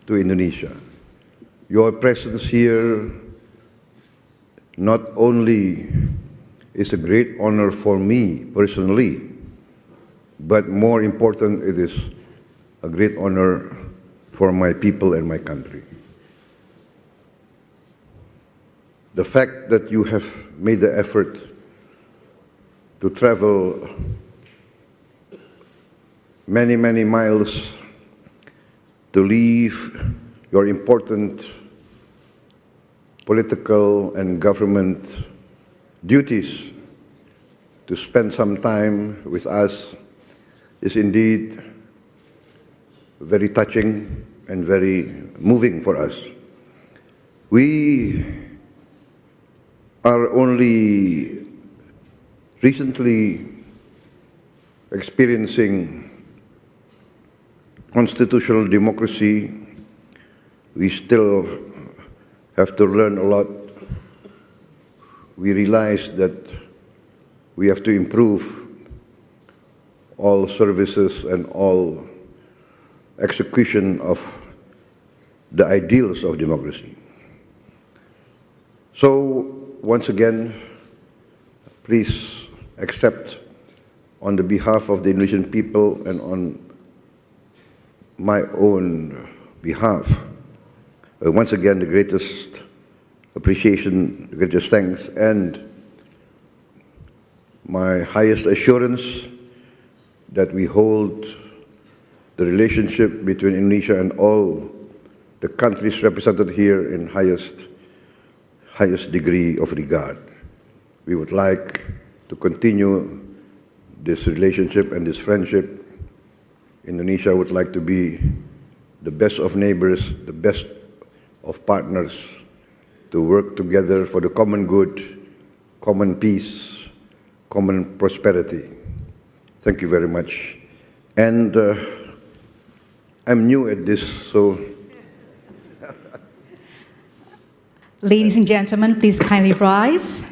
to Indonesia. Your presence here not only is a great honor for me personally, but more important, it is a great honor for my people and my country. The fact that you have made the effort to travel many, many miles to leave your important political and government duties to spend some time with us is indeed very touching and very moving for us. We are only recently experiencing constitutional democracy. We still have to learn a lot. We realize that we have to improve all services and all execution of the ideals of democracy. So, once again, please accept on the behalf of the Indonesian people and on my own behalf, once again, the greatest appreciation, the greatest thanks, and my highest assurance that we hold the relationship between Indonesia and all the countries represented here in highest degree of regard. We would like to continue this relationship and this friendship. Indonesia would like to be the best of neighbors, the best of partners, to work together for the common good, common peace, common prosperity. Thank you very much. And I'm new at this, so... Ladies and gentlemen, please kindly rise.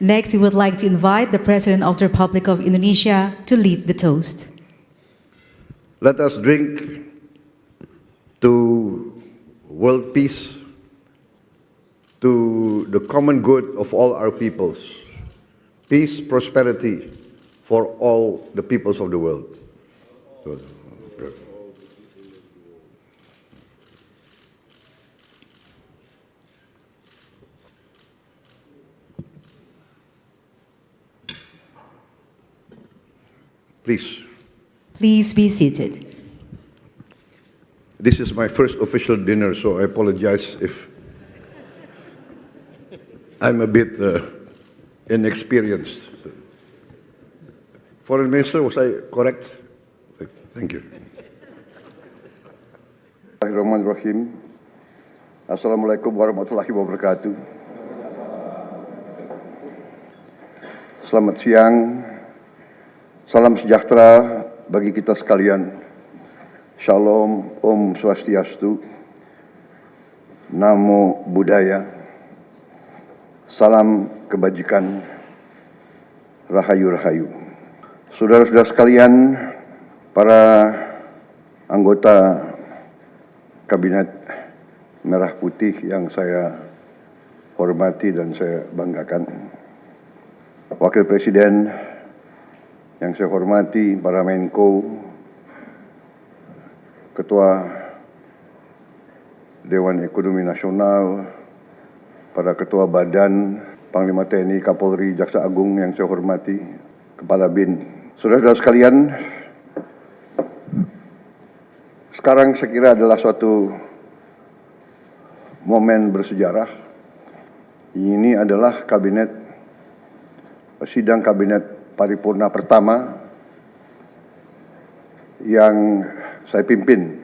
Next, we would like to invite the President of the Republic of Indonesia to lead the toast. Let us drink to world peace, to the common good of all our peoples. Peace, prosperity for all the peoples of the world. Please. Please be seated. This is my first official dinner, so I apologize if I'm a bit inexperienced. Foreign Minister, was I correct? Thank you. Bismillahirrahmanirrahim. Assalamualaikum warahmatullahi wabarakatuh. Selamat siang. Salam sejahtera bagi kita sekalian. Shalom, Om Swastiastu, Namo Buddhaya, salam kebajikan, Rahayu-Rahayu. Saudara-saudara sekalian, para anggota Kabinet Merah Putih yang saya hormati dan saya banggakan, Wakil Presiden yang saya hormati, para Menko, Ketua Dewan Ekonomi Nasional, para Ketua Badan, Panglima TNI, Kapolri, Jaksa Agung yang saya hormati, Kepala BIN. Saudara-saudara sekalian, sekarang saya kira adalah suatu momen bersejarah. Ini adalah sidang kabinet paripurna pertama yang saya pimpin.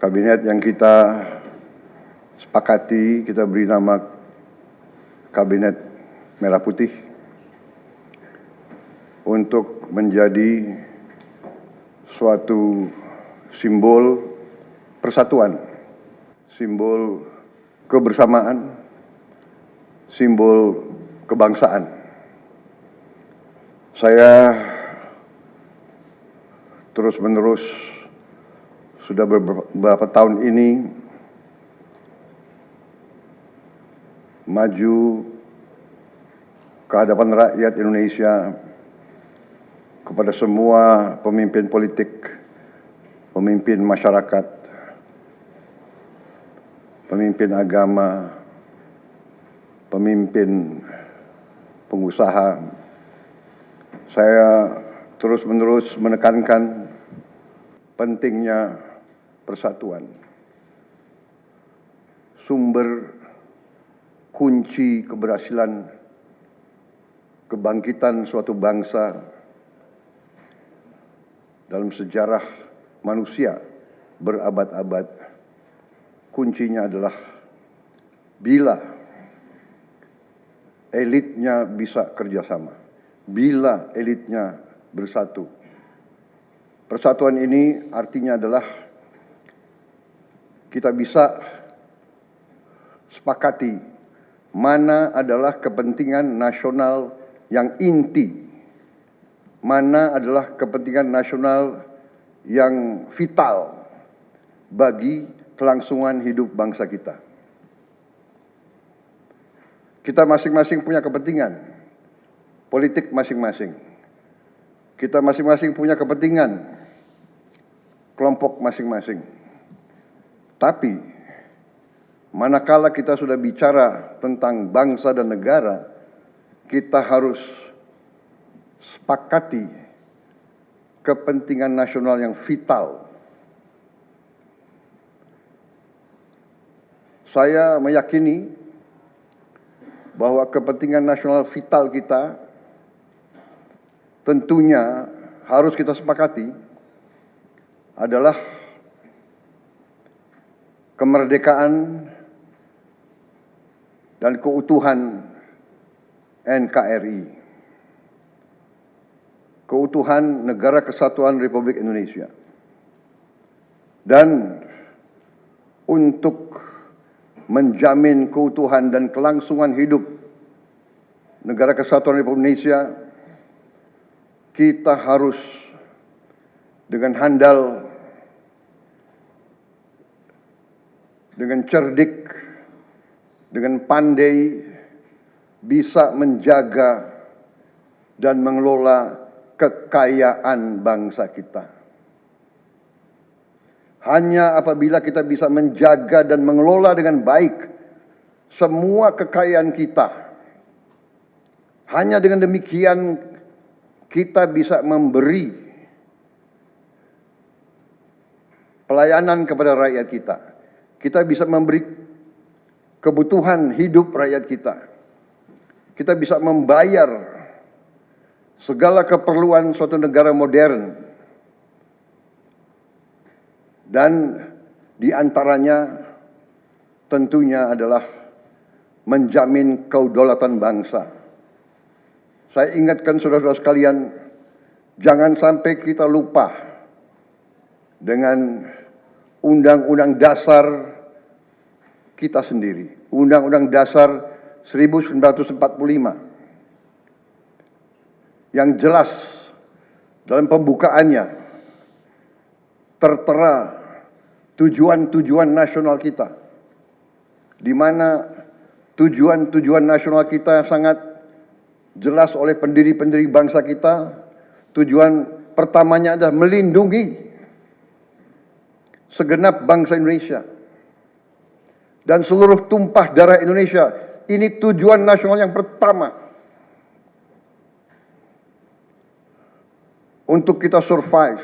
Kabinet yang kita sepakati, kita beri nama Kabinet Merah Putih untuk menjadi suatu simbol persatuan, simbol kebersamaan, simbol kebangsaan. Saya terus-menerus sudah beberapa tahun ini maju ke hadapan rakyat Indonesia, kepada semua pemimpin politik, pemimpin masyarakat, pemimpin agama, pemimpin pengusaha. Saya terus-menerus menekankan pentingnya persatuan. Sumber kunci keberhasilan kebangkitan suatu bangsa dalam sejarah manusia berabad-abad, kuncinya adalah bila elitnya bisa kerjasama, bila elitnya bersatu. Persatuan ini artinya adalah kita bisa sepakati mana adalah kepentingan nasional yang inti, mana adalah kepentingan nasional yang vital bagi kelangsungan hidup bangsa kita. Kita masing-masing punya kepentingan politik masing-masing. Kita masing-masing punya kepentingan kelompok masing-masing. Tapi manakala kita sudah bicara tentang bangsa dan negara, kita harus sepakati kepentingan nasional yang vital. Saya meyakini bahwa kepentingan nasional vital kita tentunya harus kita sepakati adalah kemerdekaan dan keutuhan NKRI, keutuhan Negara Kesatuan Republik Indonesia. Dan untuk menjamin keutuhan dan kelangsungan hidup Negara Kesatuan Republik Indonesia, kita harus dengan handal, dengan cerdik, dengan pandai bisa menjaga dan mengelola kekayaan bangsa kita. Hanya apabila kita bisa menjaga dan mengelola dengan baik semua kekayaan kita, hanya dengan demikian kita bisa memberi pelayanan kepada rakyat kita. Kita bisa memberi kebutuhan hidup rakyat kita. Kita bisa membayar segala keperluan suatu negara modern. Dan di antaranya tentunya adalah menjamin kedaulatan bangsa. Saya ingatkan saudara-saudara sekalian, jangan sampai kita lupa dengan Undang-Undang Dasar kita sendiri, Undang-Undang Dasar 1945, yang jelas dalam pembukaannya tertera tujuan-tujuan nasional kita, di mana tujuan-tujuan nasional kita sangat jelas oleh pendiri-pendiri bangsa kita. Tujuan pertamanya adalah melindungi segenap bangsa Indonesia dan seluruh tumpah darah Indonesia. Ini tujuan nasional yang pertama. Untuk kita survive.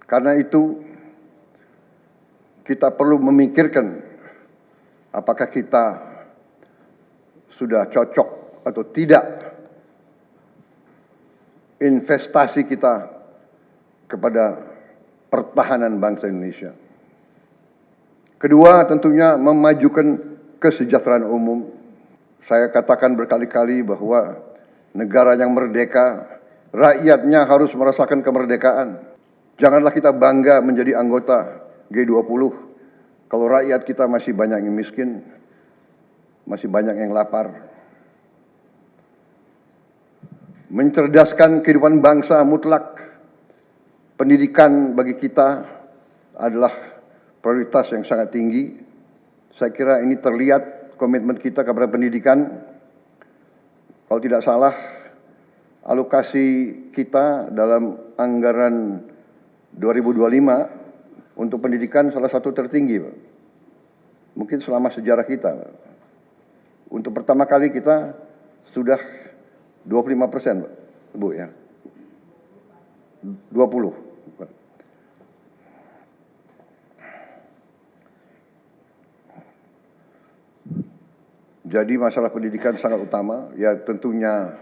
Karena itu kita perlu memikirkan apakah kita sudah cocok atau tidak investasi kita kepada pertahanan bangsa Indonesia. Kedua, tentunya memajukan kesejahteraan umum. Saya katakan berkali-kali bahwa negara yang merdeka, rakyatnya harus merasakan kemerdekaan. Janganlah kita bangga menjadi anggota G20 kalau rakyat kita masih banyak yang miskin, masih banyak yang lapar. Mencerdaskan kehidupan bangsa mutlak Pendidikan bagi kita adalah prioritas yang sangat tinggi. Saya kira ini terlihat komitmen kita kepada pendidikan. Kalau tidak salah, alokasi kita dalam anggaran 2025 untuk pendidikan salah satu tertinggi, Pak. Mungkin selama sejarah kita. Untuk pertama kali kita sudah 25%, Pak. Bu ya. 20. Jadi masalah pendidikan sangat utama. Ya tentunya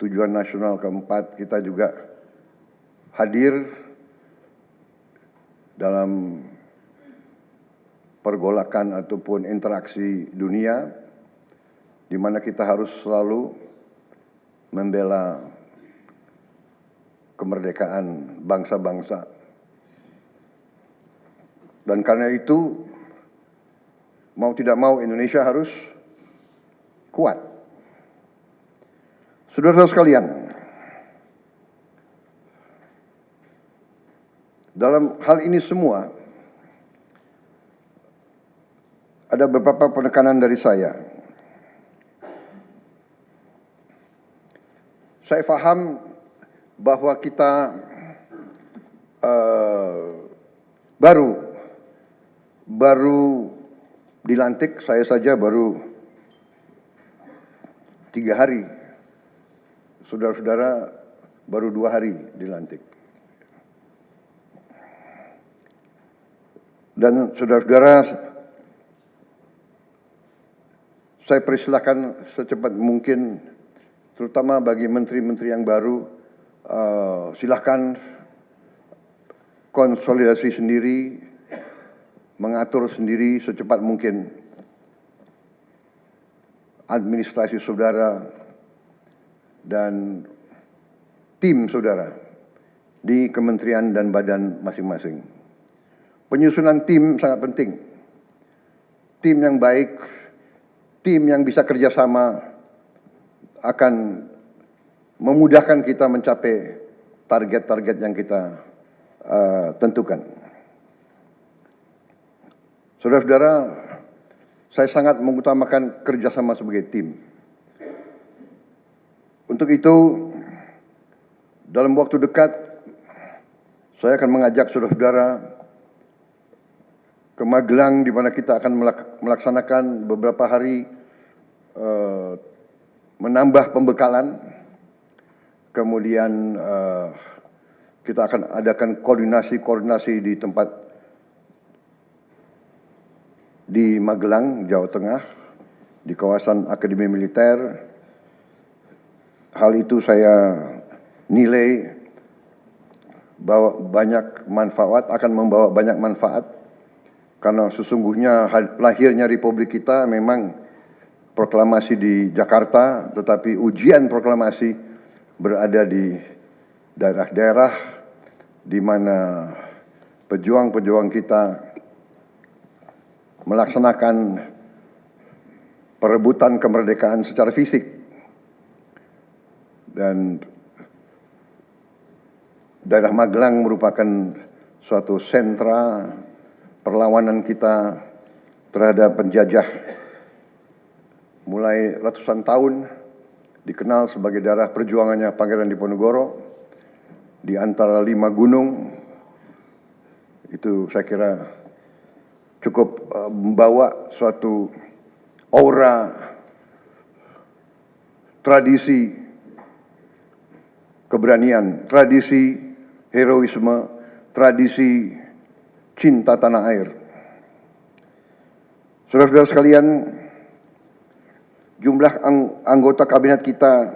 tujuan nasional keempat kita juga hadir dalam pergolakan ataupun interaksi dunia, di mana kita harus selalu membela kemerdekaan bangsa-bangsa. Dan karena itu, mau tidak mau Indonesia harus kuat. Saudara-saudara sekalian, dalam hal ini semua, ada beberapa penekanan dari saya. Saya paham bahwa kita baru dilantik, saya saja baru 3 hari, saudara-saudara baru 2 hari dilantik. Dan saudara-saudara, saya persilahkan secepat mungkin, terutama bagi menteri-menteri yang baru, silahkan konsolidasi sendiri, mengatur sendiri secepat mungkin administrasi saudara dan tim saudara di kementerian dan badan masing-masing. Penyusunan tim sangat penting. Tim yang baik, tim yang bisa kerjasama akan memudahkan kita mencapai target-target yang kita tentukan. Saudara-saudara, saya sangat mengutamakan kerjasama sebagai tim. Untuk itu, dalam waktu dekat, saya akan mengajak saudara-saudara ke Magelang, di mana kita akan melaksanakan beberapa hari menambah pembekalan. Kemudian kita akan adakan koordinasi di tempat di Magelang, Jawa Tengah, di kawasan Akademi Militer. Hal itu saya nilai bahwa akan membawa banyak manfaat, karena sesungguhnya lahirnya Republik kita memang proklamasi di Jakarta, tetapi ujian proklamasi berada di daerah-daerah di mana pejuang-pejuang kita melaksanakan perebutan kemerdekaan secara fisik. Dan daerah Magelang merupakan suatu sentra perlawanan kita terhadap penjajah. Mulai ratusan tahun dikenal sebagai daerah perjuangannya Pangeran Diponegoro di antara 5 gunung. Itu saya kira cukup membawa suatu aura tradisi keberanian, tradisi heroisme, tradisi cinta tanah air. Saudara-saudara sekalian, jumlah anggota kabinet kita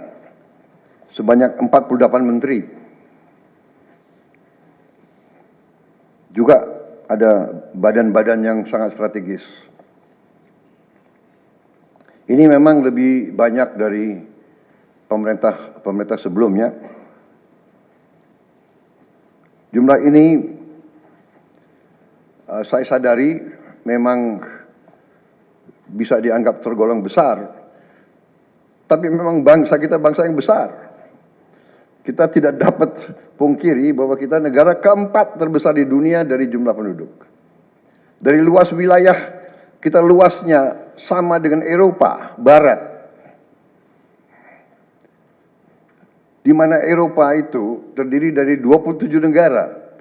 sebanyak 48 menteri. Juga ada badan-badan yang sangat strategis. Ini memang lebih banyak dari pemerintah sebelumnya. Jumlah ini saya sadari memang bisa dianggap tergolong besar. Tapi memang bangsa kita bangsa yang besar. kita tidak dapat pungkiri bahwa kita negara keempat terbesar di dunia dari jumlah penduduk. Dari luas wilayah, kita luasnya sama dengan Eropa Barat. Di mana Eropa itu terdiri dari 27 negara.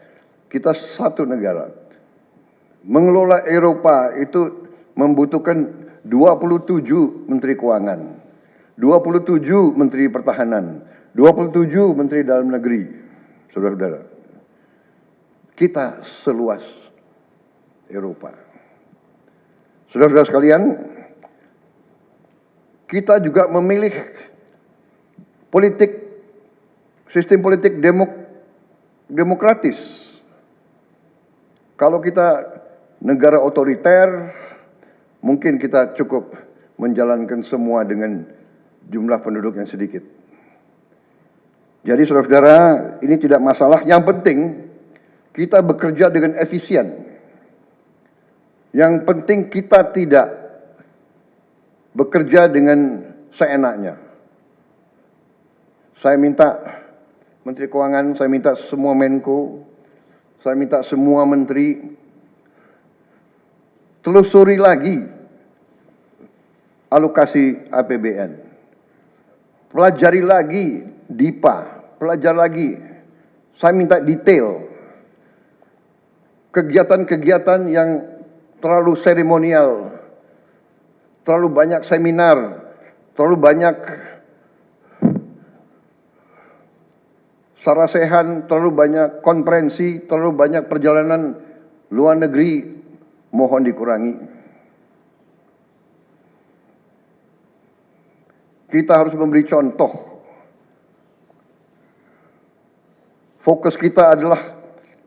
Kita satu negara. Mengelola Eropa itu membutuhkan 27 Menteri Keuangan, 27 Menteri Pertahanan, 27 Menteri Dalam Negeri, saudara-saudara. Kita seluas Eropa. Saudara-saudara sekalian, kita juga memilih sistem politik demokratis. Kalau kita negara otoriter, mungkin kita cukup menjalankan semua dengan jumlah penduduk yang sedikit. Jadi saudara-saudara, ini tidak masalah. Yang penting kita bekerja dengan efisien. Yang penting kita tidak bekerja dengan seenaknya. Saya minta Menteri Keuangan, saya minta semua Menko, saya minta semua menteri telusuri lagi alokasi APBN. Pelajari lagi DIPA, pelajari lagi. Saya minta detail. Kegiatan-kegiatan yang terlalu seremonial, terlalu banyak seminar, terlalu banyak sarasehan, terlalu banyak konferensi, terlalu banyak perjalanan luar negeri, mohon dikurangi. Kita harus memberi contoh. Fokus kita adalah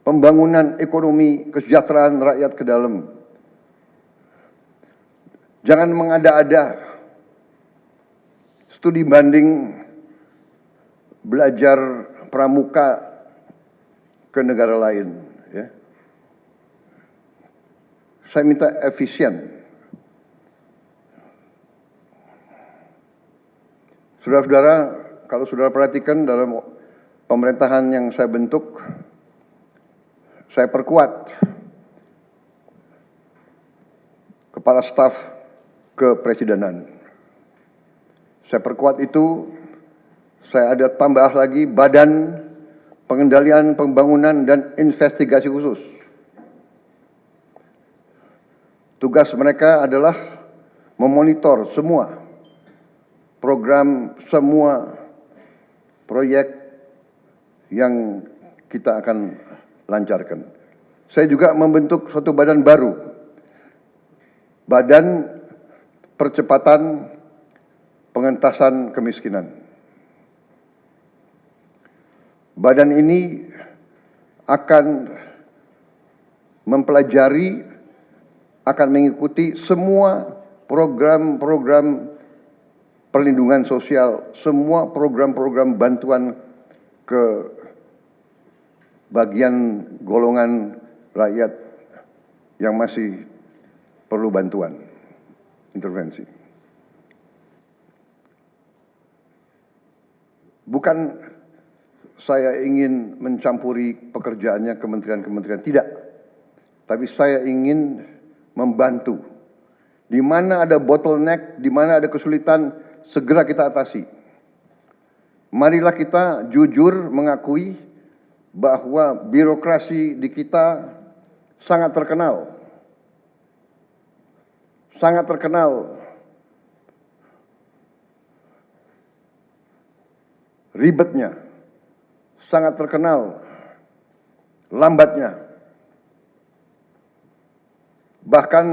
pembangunan ekonomi, kesejahteraan rakyat ke dalam. Jangan mengada-ada. Studi banding, belajar pramuka ke negara lain. Ya. Saya minta efisien. Saudara-saudara, kalau saudara perhatikan dalam pemerintahan yang saya bentuk, saya perkuat kepala staf kepresidenan. Saya perkuat itu, saya ada tambah lagi Badan Pengendalian Pembangunan dan Investigasi Khusus. Tugas mereka adalah memonitor semua program, semua proyek yang kita akan lancarkan. Saya juga membentuk suatu badan baru, Badan Percepatan Pengentasan Kemiskinan. Badan ini akan mempelajari, akan mengikuti semua program-program perlindungan sosial, semua program-program bantuan ke bagian golongan rakyat yang masih perlu bantuan, intervensi. Bukan saya ingin mencampuri pekerjaannya kementerian-kementerian, tidak. Tapi saya ingin membantu. Di mana ada bottleneck, di mana ada kesulitan, segera kita atasi. Marilah kita jujur mengakui bahwa birokrasi di kita sangat terkenal. Sangat terkenal. Ribetnya. Sangat terkenal lambatnya. Bahkan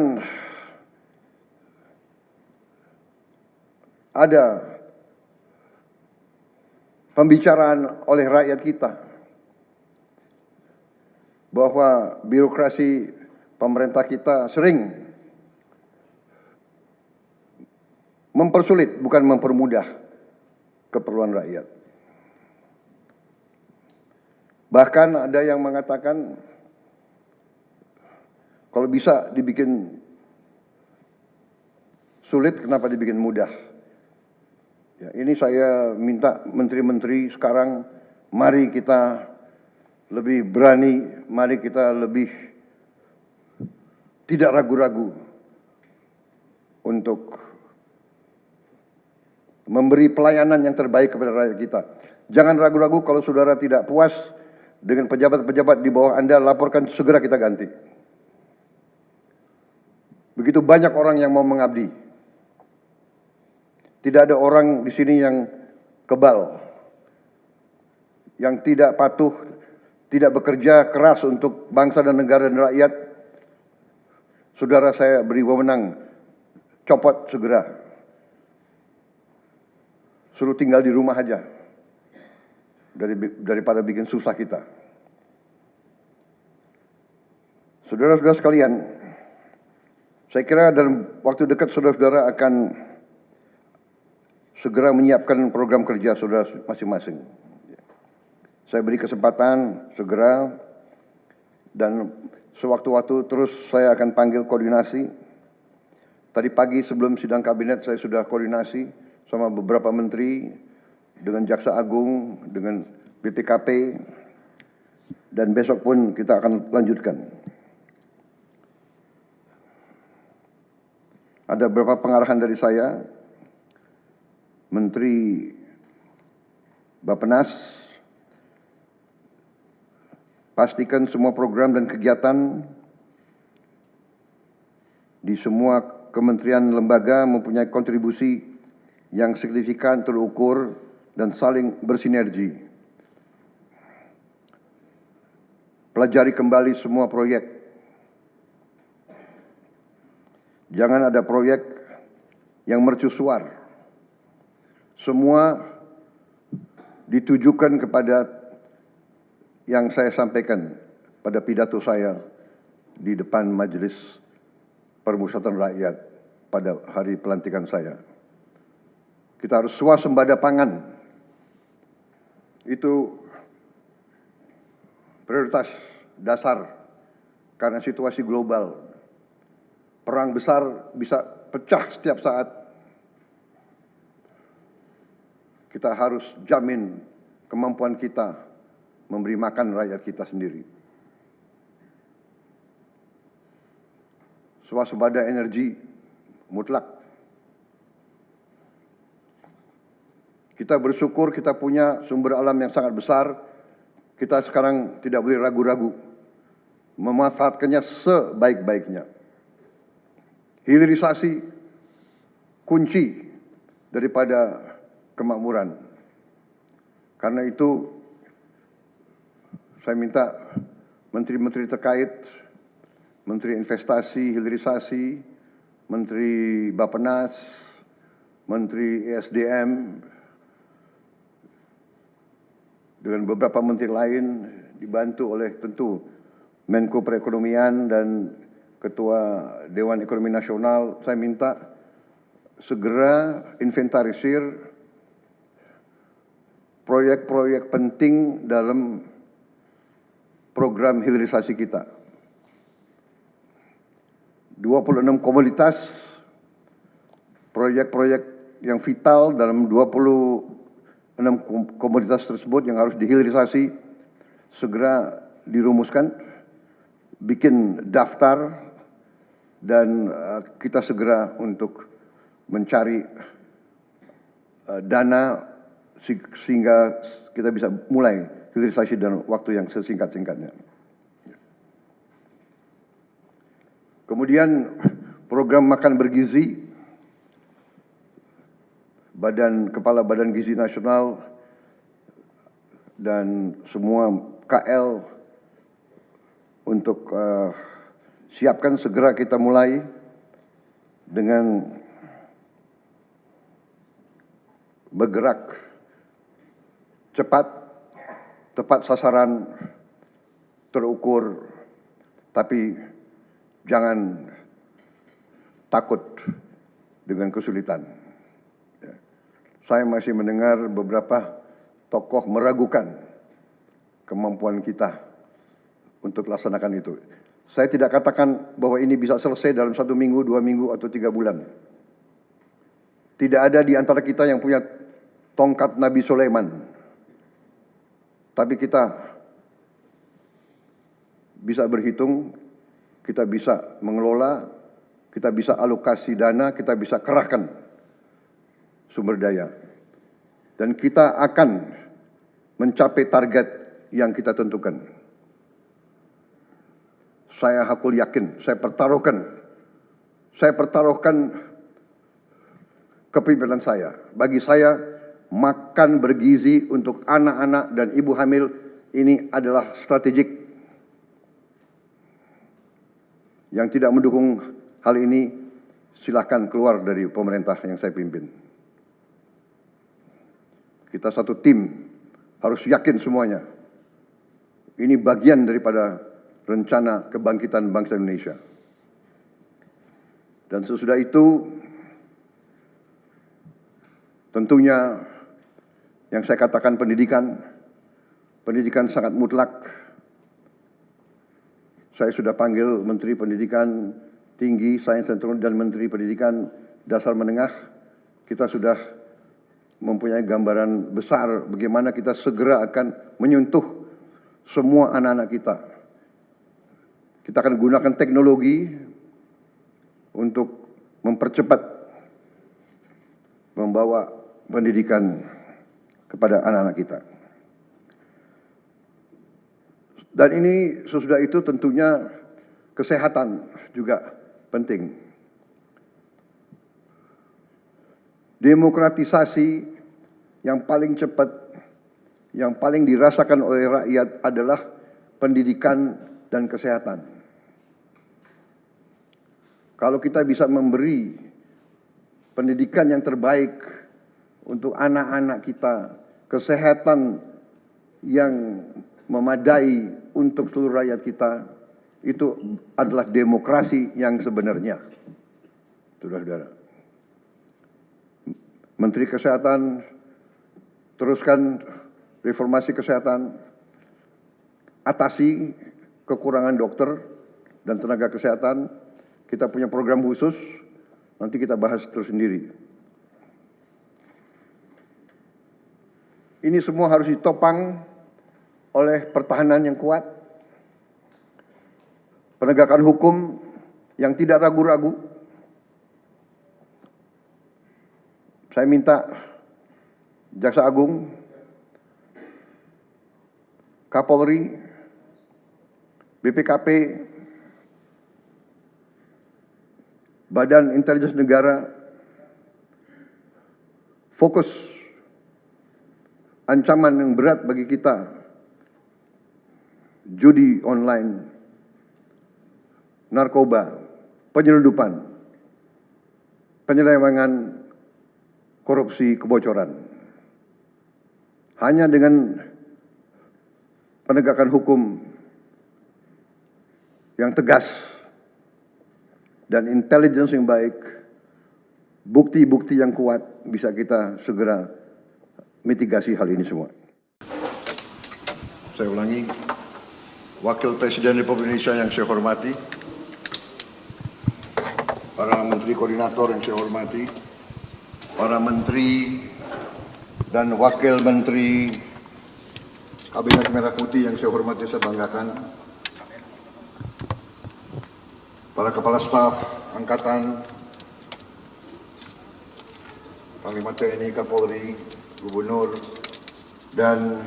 ada pembicaraan oleh rakyat kita bahwa birokrasi pemerintah kita sering mempersulit, bukan mempermudah keperluan rakyat. Bahkan ada yang mengatakan kalau bisa dibikin sulit, kenapa dibikin mudah? Ya, ini saya minta menteri-menteri sekarang mari kita lebih berani, mari kita lebih tidak ragu-ragu untuk memberi pelayanan yang terbaik kepada rakyat kita. Jangan ragu-ragu kalau saudara tidak puas dengan pejabat-pejabat di bawah Anda, laporkan, segera kita ganti. Begitu banyak orang yang mau mengabdi. Tidak ada orang di sini yang kebal, yang tidak patuh, tidak bekerja keras untuk bangsa dan negara dan rakyat. Saudara, saya beri wewenang, copot segera. Suruh tinggal di rumah aja, daripada bikin susah kita. Saudara-saudara sekalian, saya kira dalam waktu dekat saudara-saudara akan segera menyiapkan program kerja saudara masing-masing. Saya beri kesempatan segera, dan sewaktu-waktu terus saya akan panggil koordinasi. Tadi pagi sebelum sidang kabinet saya sudah koordinasi sama beberapa menteri, dengan Jaksa Agung, dengan BPKP, dan besok pun kita akan lanjutkan. Ada beberapa pengarahan dari saya, Menteri Bappenas, pastikan semua program dan kegiatan di semua kementerian lembaga mempunyai kontribusi yang signifikan, terukur, dan saling bersinergi. Pelajari kembali semua proyek. Jangan ada proyek yang mercusuar. Semua ditujukan kepada yang saya sampaikan pada pidato saya di depan Majelis Permusyawaratan Rakyat pada hari pelantikan saya. Kita harus swasembada pangan. Itu prioritas dasar karena situasi global. Perang besar bisa pecah setiap saat. Kita harus jamin kemampuan kita memberi makan rakyat kita sendiri. Swasembada energi mutlak. Kita bersyukur kita punya sumber alam yang sangat besar. Kita sekarang tidak boleh ragu-ragu memanfaatkannya sebaik-baiknya. Hilirisasi kunci daripada kemakmuran. Karena itu saya minta menteri-menteri terkait, Menteri Investasi, Hilirisasi, Menteri Bappenas, Menteri ESDM, dengan beberapa menteri lain, dibantu oleh tentu Menko Perekonomian dan Ketua Dewan Ekonomi Nasional, saya minta segera inventarisir proyek-proyek penting dalam program hilirisasi kita. 26 komoditas, proyek-proyek yang vital dalam 26 komoditas tersebut yang harus dihilirisasi, segera dirumuskan, bikin daftar, dan kita segera untuk mencari dana sehingga kita bisa mulai hilirisasi dalam waktu yang sesingkat-singkatnya. Kemudian program makan bergizi, Kepala Badan Gizi Nasional dan semua KL untuk siapkan, segera kita mulai dengan bergerak cepat, tepat sasaran, terukur, tapi jangan takut dengan kesulitan. Saya masih mendengar beberapa tokoh meragukan kemampuan kita untuk laksanakan itu. Saya tidak katakan bahwa ini bisa selesai dalam 1 minggu, 2 minggu, atau 3 bulan. Tidak ada di antara kita yang punya tongkat Nabi Sulaiman. Tapi kita bisa berhitung, kita bisa mengelola, kita bisa alokasi dana, kita bisa kerahkan sumber daya. Dan kita akan mencapai target yang kita tentukan. Saya hakul yakin, saya pertaruhkan kepemimpinan saya. Bagi saya, makan bergizi untuk anak-anak dan ibu hamil ini adalah strategik. Yang tidak mendukung hal ini, silahkan keluar dari pemerintah yang saya pimpin. Kita satu tim, harus yakin semuanya. Ini bagian daripada rencana kebangkitan bangsa Indonesia. Dan sesudah itu, tentunya yang saya katakan pendidikan sangat mutlak. Saya sudah panggil Menteri Pendidikan Tinggi, Sains dan Teknologi dan Menteri Pendidikan Dasar Menengah. Kita sudah mempunyai gambaran besar bagaimana kita segera akan menyentuh semua anak-anak kita. Kita akan gunakan teknologi untuk mempercepat membawa pendidikan kepada anak-anak kita. Dan ini sesudah itu tentunya kesehatan juga penting. Demokratisasi yang paling cepat, yang paling dirasakan oleh rakyat adalah pendidikan dan kesehatan. Kalau kita bisa memberi pendidikan yang terbaik untuk anak-anak kita, kesehatan yang memadai untuk seluruh rakyat kita, itu adalah demokrasi yang sebenarnya. Saudara-saudara. Menteri Kesehatan, teruskan reformasi kesehatan, atasi kekurangan dokter dan tenaga kesehatan. Kita punya program khusus, nanti kita bahas tersendiri. Ini semua harus ditopang oleh pertahanan yang kuat, penegakan hukum yang tidak ragu-ragu. Saya minta Jaksa Agung, Kapolri, BPKP, Badan Intelijen Negara fokus ancaman yang berat bagi kita, judi online, narkoba, penyelundupan, penyelewengan, korupsi, kebocoran. Hanya dengan penegakan hukum yang tegas dan intelligence yang baik, bukti-bukti yang kuat, bisa kita segera mitigasi hal ini semua. Saya ulangi, Wakil Presiden Republik Indonesia yang saya hormati, para menteri koordinator yang saya hormati, para menteri dan wakil menteri Kabinet Merah Putih yang saya hormati, saya banggakan, para kepala staf angkatan, Panglima TNI, Kapolri, Gubernur, dan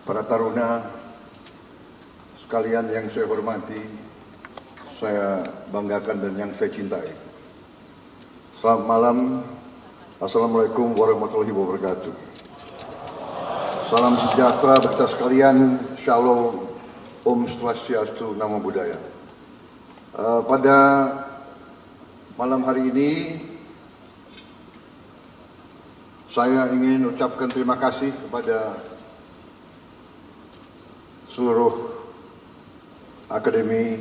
para taruna sekalian yang saya hormati, saya banggakan dan yang saya cintai. Selamat malam. Assalamualaikum warahmatullahi wabarakatuh. Salam sejahtera bagi kita sekalian. Shalom, Om Swastiastu, Namo Buddhaya. Pada malam hari ini, saya ingin ucapkan terima kasih kepada seluruh Akademi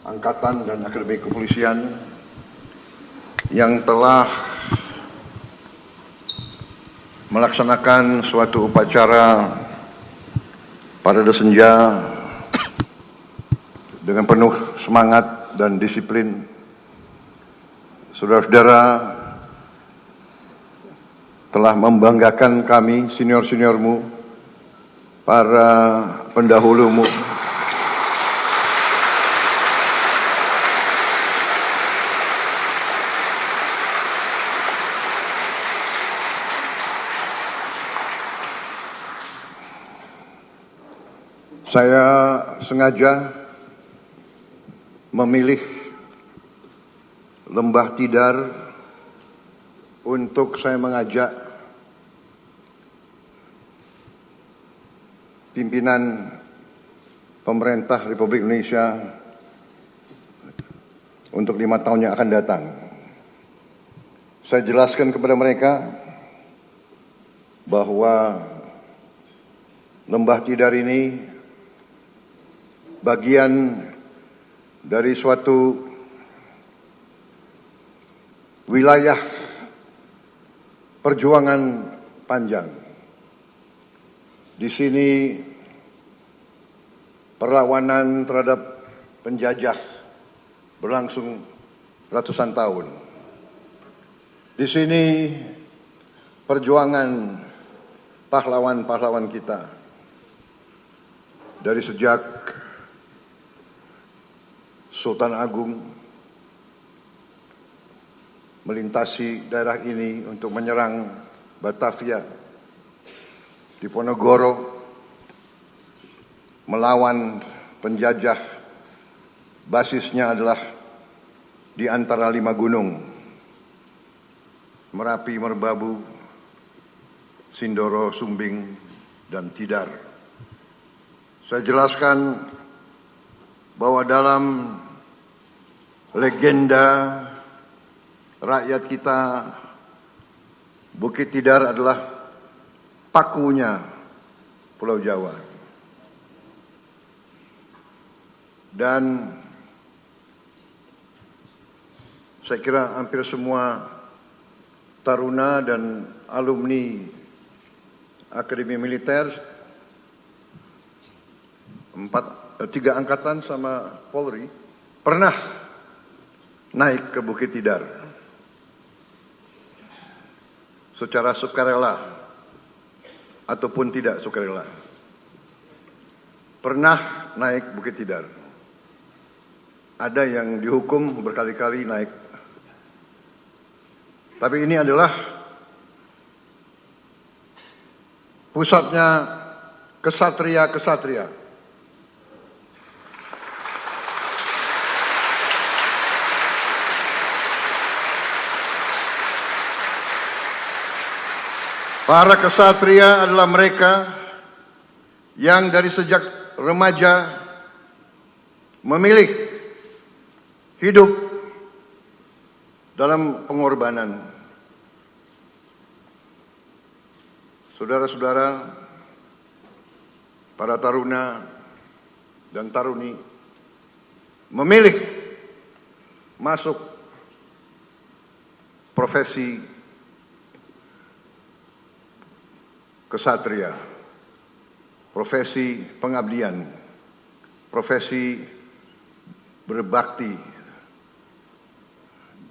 Angkatan dan Akademi Kepolisian yang telah melaksanakan suatu upacara parade senja dengan penuh semangat dan disiplin. Saudara-saudara telah membanggakan kami, senior-seniormu, para pendahulumu, saya sengaja memilih Lembah Tidar untuk saya mengajak pimpinan pemerintah Republik Indonesia untuk 5 tahun yang akan datang. Saya jelaskan kepada mereka bahwa Lembah Tidar ini bagian dari suatu wilayah perjuangan panjang. Di sini perlawanan terhadap penjajah berlangsung ratusan tahun. Di sini perjuangan pahlawan-pahlawan kita dari sejak Sultan Agung melintasi daerah ini untuk menyerang Batavia, Diponegoro, melawan penjajah. Basisnya adalah di antara 5 gunung, Merapi, Merbabu, Sindoro, Sumbing, dan Tidar. Saya jelaskan bahwa dalam legenda rakyat kita, Bukit Tidar adalah pakunya Pulau Jawa. Dan saya kira hampir semua taruna dan alumni Akademi Militer, 3 angkatan sama Polri, pernah naik ke Bukit Tidar secara sukarela ataupun tidak sukarela. Pernah naik Bukit Tidar. Ada yang dihukum berkali-kali naik. Tapi ini adalah pusatnya kesatria-kesatria. Para kesatria adalah mereka yang dari sejak remaja memilih hidup dalam pengorbanan. Saudara-saudara, para taruna dan taruni memilih masuk profesi kesatria, profesi pengabdian, profesi berbakti.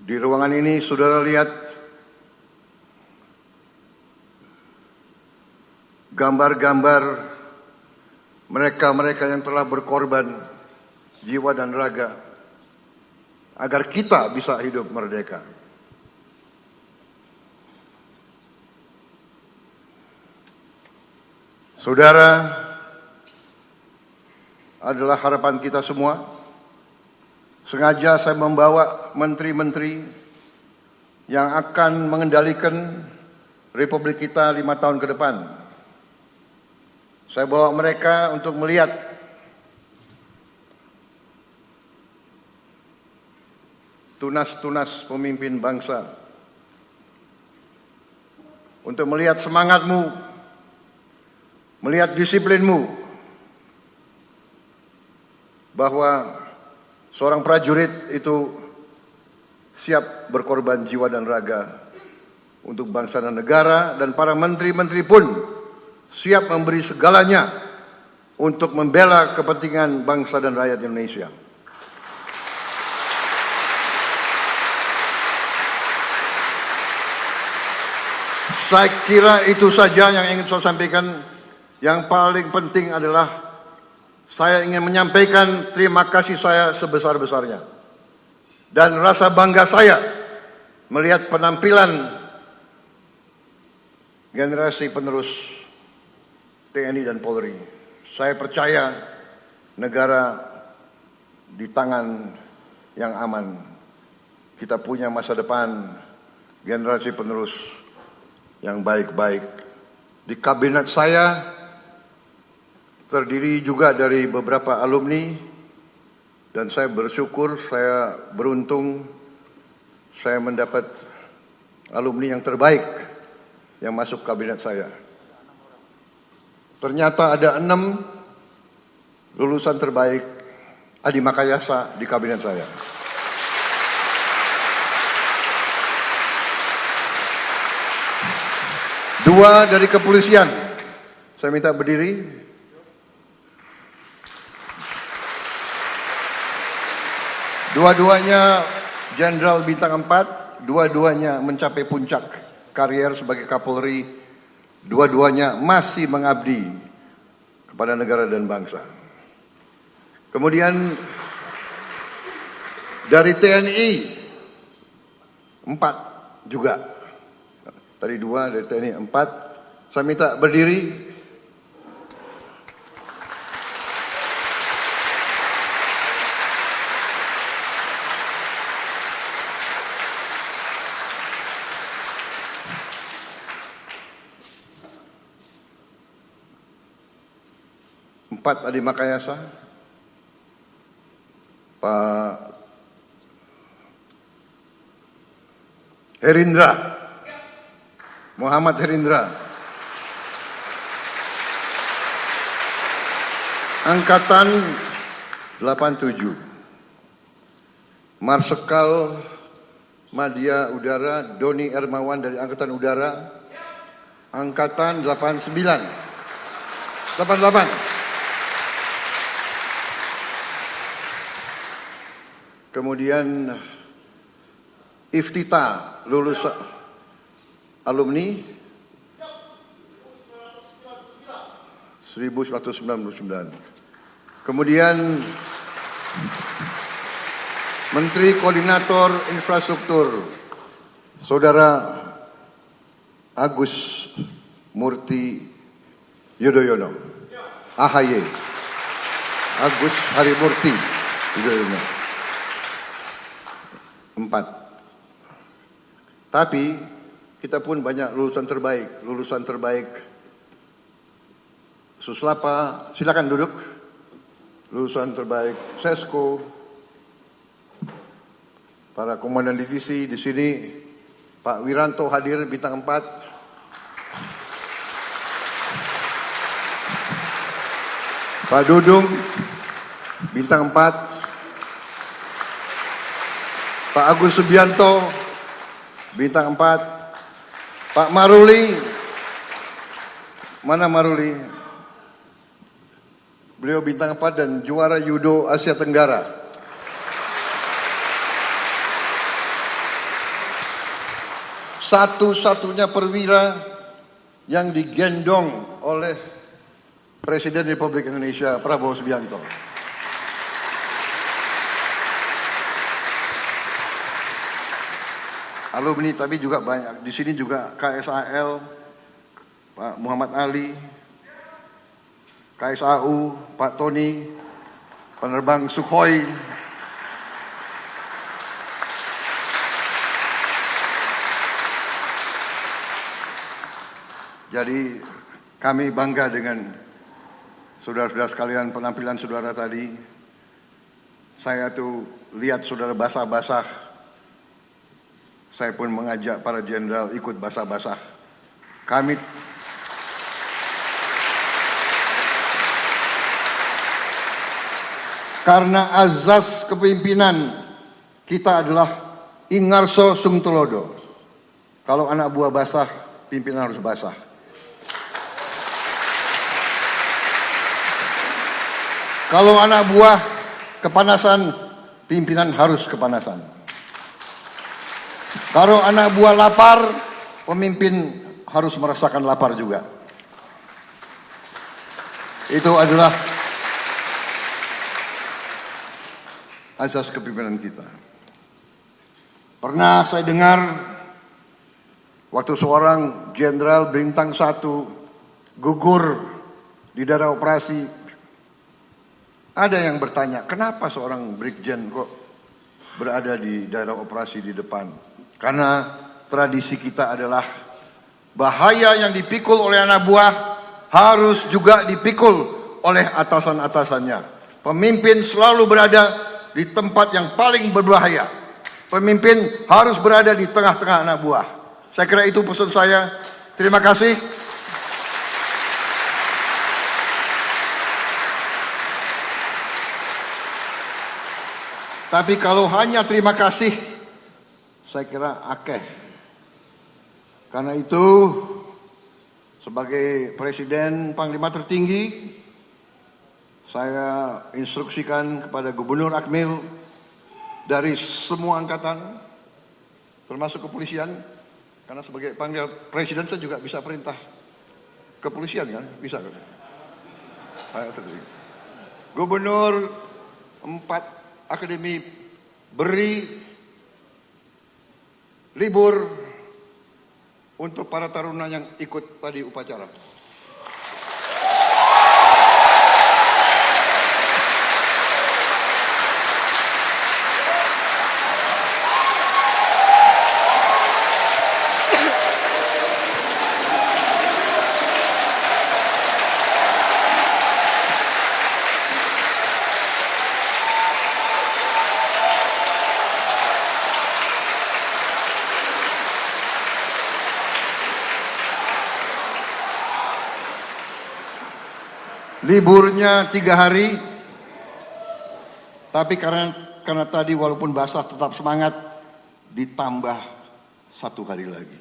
Di ruangan ini saudara lihat gambar-gambar mereka-mereka yang telah berkorban jiwa dan raga agar kita bisa hidup merdeka. Saudara adalah harapan kita semua. Sengaja saya membawa menteri-menteri yang akan mengendalikan Republik kita 5 tahun ke depan. Saya bawa mereka untuk melihat tunas-tunas pemimpin bangsa, untuk melihat semangatmu, melihat disiplinmu, bahwa seorang prajurit itu siap berkorban jiwa dan raga untuk bangsa dan negara, dan para menteri-menteri pun siap memberi segalanya untuk membela kepentingan bangsa dan rakyat Indonesia. Saya kira itu saja yang ingin saya sampaikan. yang paling penting adalah saya ingin menyampaikan terima kasih saya sebesar-besarnya dan rasa bangga saya melihat penampilan generasi penerus TNI dan Polri. Saya percaya negara di tangan yang aman. Kita punya masa depan generasi penerus yang baik-baik. Di kabinet saya terdiri juga dari beberapa alumni dan saya bersyukur, saya beruntung saya mendapat alumni yang terbaik yang masuk kabinet saya. Ternyata ada 6 lulusan terbaik Adi Makayasa di kabinet saya. Dua dari kepolisian. Saya minta berdiri. Dua-duanya Jenderal Bintang 4, dua-duanya mencapai puncak karier sebagai Kapolri, dua-duanya masih mengabdi kepada negara dan bangsa. Kemudian dari TNI 4 juga. Tadi 2 dari TNI 4. Saya minta berdiri. Empat Adi Makayasa, Pak Herindra, Muhammad Herindra, Angkatan 87, Marsikal Madya Udara Doni Ermawan dari Angkatan Udara, Angkatan 88. Kemudian Iftita lulus alumni 1999. Kemudian Menteri Koordinator Infrastruktur Saudara Agus Murti Yudhoyono, AHY, Agus Harimurti Yudhoyono. 4. Tapi kita pun banyak lulusan terbaik. Suslapa, silakan duduk. Lulusan terbaik Sesko, para komandan divisi di sini, Pak Wiranto hadir bintang 4. Pak Dudung bintang 4. Pak Agus Subianto, bintang 4. Pak Maruli, mana Maruli? Beliau bintang 4 dan juara judo Asia Tenggara. Satu-satunya perwira yang digendong oleh Presiden Republik Indonesia Prabowo Subianto. Alumni tapi juga banyak. Di sini juga KSAL, Pak Muhammad Ali, KSAU, Pak Tony, penerbang Sukhoi. Jadi kami bangga dengan saudara-saudara sekalian, penampilan saudara tadi. Saya tuh lihat saudara basah-basah. Saya pun mengajak para jenderal ikut basah-basah. Kami karena azas kepemimpinan kita adalah Ingarso Sungtulodo. Kalau anak buah basah, pimpinan harus basah. Kalau anak buah kepanasan, pimpinan harus kepanasan. Kalau anak buah lapar, pemimpin harus merasakan lapar juga. Itu adalah asas kepemimpinan kita. Pernah saya dengar waktu seorang jenderal bintang 1 gugur di daerah operasi, ada yang bertanya, kenapa seorang brigjen kok berada di daerah operasi di depan? Karena tradisi kita adalah bahaya yang dipikul oleh anak buah harus juga dipikul oleh atasan-atasannya. Pemimpin selalu berada di tempat yang paling berbahaya. Pemimpin harus berada di tengah-tengah anak buah. Saya kira itu pesan saya. Terima kasih. Tapi kalau hanya terima kasih, saya kira akeh. Karena itu, sebagai Presiden Panglima tertinggi, saya instruksikan kepada Gubernur Akmil dari semua angkatan, termasuk kepolisian, karena sebagai Panglima Presiden saya juga bisa perintah kepolisian kan, bisa kan? Gubernur 4 akademi beri libur untuk para taruna yang ikut tadi upacara. Liburnya 3 hari, tapi karena tadi walaupun basah tetap semangat, ditambah 1 hari lagi.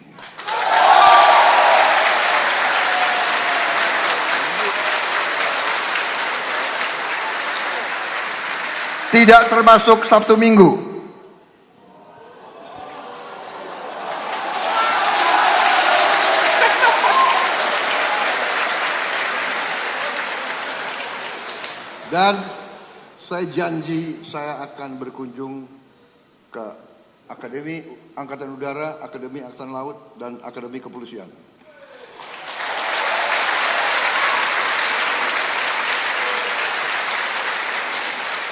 Tidak termasuk Sabtu Minggu. Dan saya janji saya akan berkunjung ke Akademi Angkatan Udara, Akademi Angkatan Laut, dan Akademi Kepolisian.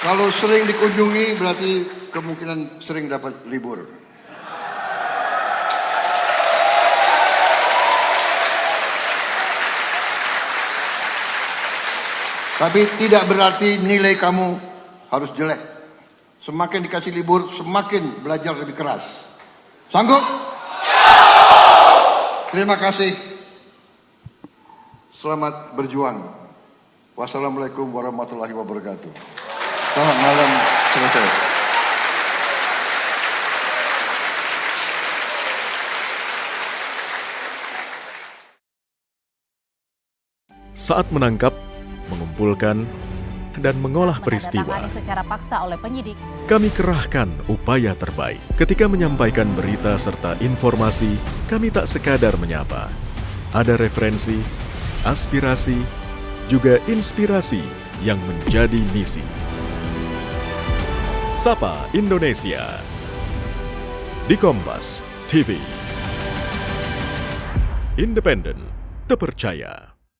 Kalau sering dikunjungi berarti kemungkinan sering dapat libur. Tapi tidak berarti nilai kamu harus jelek. Semakin dikasih libur, semakin belajar lebih keras. Sanggup? Terima kasih. Selamat berjuang. Wassalamualaikum warahmatullahi wabarakatuh. Selamat malam. Selesai. Saat menangkap, mengumpulkan, dan mengolah peristiwa, Menandatangani secara paksa oleh penyidik. kami kerahkan upaya terbaik. Ketika menyampaikan berita serta informasi, kami tak sekadar menyapa. Ada referensi, aspirasi, juga inspirasi yang menjadi misi. Sapa Indonesia di Kompas TV. Independen, terpercaya.